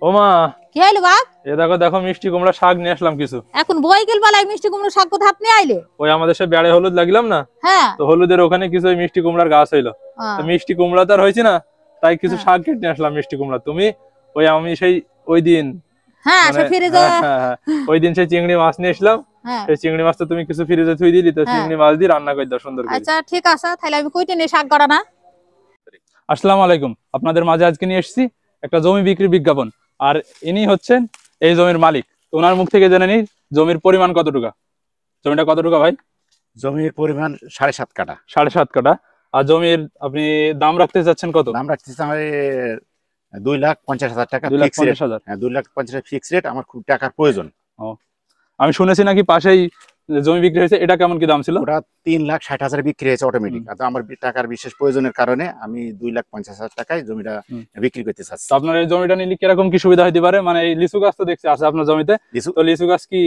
ও মা, কি হইলো বাপ? এ দেখো দেখো মিষ্টি কুমড়া শাক নিয়ে আসলাম কিছু। এখন বইকেল বেলায় মিষ্টি কুমড়ো শাক কোথা নিয়ে আইলে? ওই আমাদের সে বেড়ে হলুদ লাগলাম না, হ্যাঁ, তো হলুদের ওখানে কিছু ওই মিষ্টি কুমড়ার গাছ হইলো। তো মিষ্টি কুমড়া তো আর হয়েছে না, তাই কিছু শাক কেটে নিয়ে আসলাম মিষ্টি কুমড়া। তুমি ওই আমি সেই ওই দিন হ্যাঁ মানে সে ফ্রিজে ওই দিন সেই চিংড়ি মাছ নিয়ে এসলাম, সেই চিংড়ি মাছ তো তুমি কিছু ফ্রিজে থুই দিলি, তো চিংড়ি মাছ দিয়ে রান্না করে দাও সুন্দর করে। আচ্ছা ঠিক আছে, তাহলে আমি কইতে নিয়ে শাক করা না। আসসালামু আলাইকুম, আপনাদের মাঝে আজকে নিয়ে এসেছি একটা জমি বিক্রির বিজ্ঞাপন। আর ইনি হচ্ছেন এই জমির মালিক। তো ওনার মুখ থেকে জেনে নিই জমির পরিমাণ কতটুকু। জমিটা কতটুকু ভাই? জমির পরিমাণ 7.5 কাঠা। 7.5 কাঠা। আর জমির আপনি দাম রাখতে চাচ্ছেন কত? দাম রাখতেছি আমার 2,50,000 টাকা। 2,50,000? হ্যাঁ, 2,50,000 ফিক্স রেট। আমার খুব টাকার প্রয়োজন। আমি শুনেছি নাকি পাশেই জমি বিক্রি হয়েছে, এটা কেমন কি দাম ছিল? ওটা 3,60,000 বিক্রি হয়েছে অটোমেটিক। আর আমার টাকার বিশেষ প্রয়োজনের কারণে আমি 2,50,000 টাকায় জমিটা বিক্রি করতে চাচ্ছি। আপনার এই জমিটা নিলে কিরকম কি সুবিধা হতে পারে? মানে এই লিচু গাছ তো দেখছি আছে আপনার জমিতে, তো লিচু গাছ কি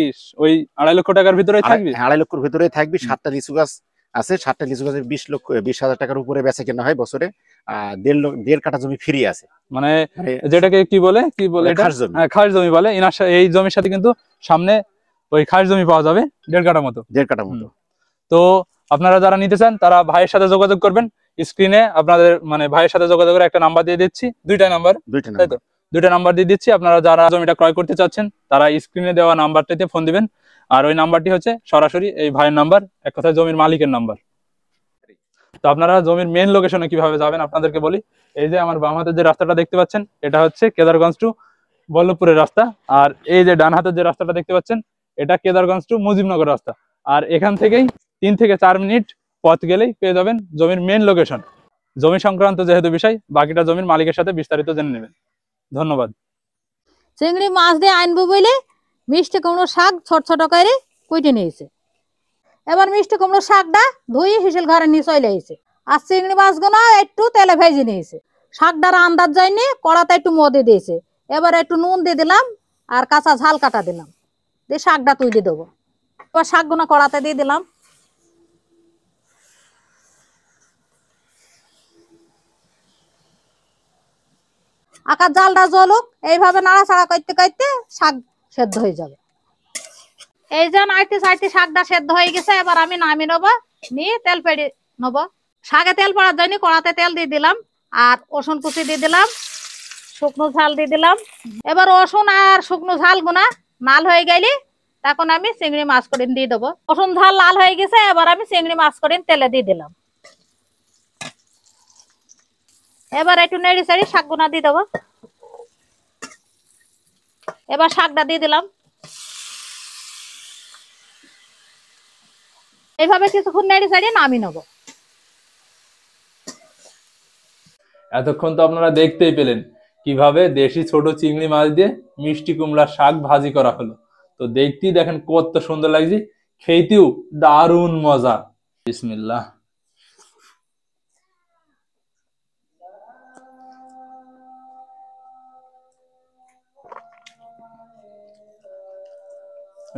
ওই 2.5 লক্ষ টাকার ভিতরে থাকবে? 2.5 লক্ষের ভিতরে থাকবে। 7টা লিচু গাছ আছে। 7টা লিচু গাছের 20,000 টাকার উপরে বেচা কেনা হয় বছরে। আর 1.5 কাঠা জমি ফ্রি আছে, মানে যেটাকে কি বলে এটা খাস জমি বলে। এই জমির সাথে কিন্তু সামনে ওই খাস জমি পাওয়া যাবে 1.5 কাঠা মতো। 1.5 কাঠা মতো। তো আপনারা যারা নিতে চান তারা ভাইয়ের সাথে যোগাযোগ করবেন। স্ক্রিনে আপনাদের মানে ভাইয়ের সাথে যোগাযোগ করে একটা নাম্বার দিয়ে দিচ্ছি, দুইটা নাম্বার দিয়ে দিচ্ছি। আপনারা যারা জমিটা ক্রয় করতে চাচ্ছেন তারা স্ক্রিনে দেওয়া নাম্বারটাতে ফোন দিবেন। আর ওই নাম্বারটি হচ্ছে সরাসরি এই ভাইয়ের নাম্বার, এক কথায় জমির মালিকের নাম্বার। তো আপনারা জমির মেন লোকেশনে কিভাবে যাবেন আপনাদেরকে বলি। এই যে আমার বাম হাতের যে রাস্তাটা দেখতে পাচ্ছেন, এটা হচ্ছে কেদারগঞ্জ টু বল্লভপুরের রাস্তা। আর এই যে ডান হাতের যে রাস্তাটা দেখতে পাচ্ছেন, এটা কেদারগঞ্জ টু মুজিবনগর রাস্তা। আর এখান থেকেই 3 থেকে 4 মিনিট পথ গেলেই পেয়ে যাবেন জমির মেন লোকেশন। জমি সংক্রান্ত যেহেতু বিষয়, বাকিটা জমির মালিকের সাথে বিস্তারিত জেনে নেবেন। ধন্যবাদ। চিংড়ি মাছ দিয়ে আনবো বলে মিষ্টি কুমড়ো শাক ছোট ছোট করে কুইটে নিয়েছে। এবার মিষ্টি কুমড়ো শাকটা ধুয়ে হিসেল ঘরে নিয়ে চলে এসেছে। আর চিংড়ি মাছগুলো একটু তেলে ভেজে নিয়েছে। শাকটার আন্দাজ যায়নি, কড়াতে একটু মদে দিয়েছে। এবার একটু নুন দিয়ে দিলাম আর কাঁচা ঝাল কাটা দিলাম, দিয়ে শাকটা তুলে দেবো। এবার শাকগুলো কড়াতে দিয়ে দিলাম। আকার জালটা জ্বলুক, এইভাবে নাড়াচাড়া করতে করতে শাক সেদ্ধ হয়ে যাবে। এই যে নাড়তে চাড়তে শাকটা সেদ্ধ হয়ে গেছে। এবার আমি নামিয়ে নেবো, নিয়ে তেল পেড়ে নেবো। শাকে তেল পড়ার জন্য কড়াতে তেল দিয়ে দিলাম, আর রসুন কুচি দিয়ে দিলাম, শুকনো ঝাল দিয়ে দিলাম। এবার রসুন আর শুকনো ঝাল গুনা লাল হয়ে গেলে তখন আমি চিংড়ি মাছ করে দিয়ে দেবো। রসুন ঝাল লাল হয়ে গেছে, এবার আমি চিংড়ি মাছ করে তেলে দিয়ে দিলাম। এবার একটু নেড়ে চেড়ে শাক গুনা দিয়ে দেবো। এবার শাকটা দিয়ে দিলাম। এইভাবে কিছুক্ষণ নেড়ে চেড়ে নামিয়ে নেবো। এতক্ষণ তো আপনারা দেখতেই পেলেন কিভাবে দেশি ছোট চিংড়ি মাছ দিয়ে মিষ্টি কুমড়ার শাক ভাজি করা হলো। তো দেখতেই দেখেন কত সুন্দর লাগছে, খেতেও দারুণ মজা। বিসমিল্লাহ।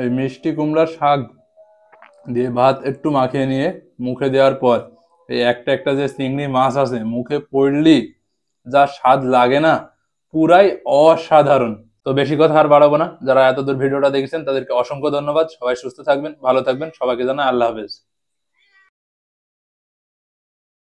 এই মিষ্টি কুমড়ার শাক দিয়ে ভাত একটু মাখিয়ে নিয়ে মুখে দেওয়ার পর এই একটা একটা যে চিংড়ি মাছ আছে মুখে পড়লি যা স্বাদ লাগে না, পুরাই অসাধারণ। তো বেশি কথা আর বাড়াবো না, যারা এতদূর ভিডিওটা দেখেছেন তাদেরকে অসংখ্য ধন্যবাদ। সবাই সুস্থ থাকবেন, ভালো থাকবেন, সবাইকে জানাই আল্লাহ হাফেজ।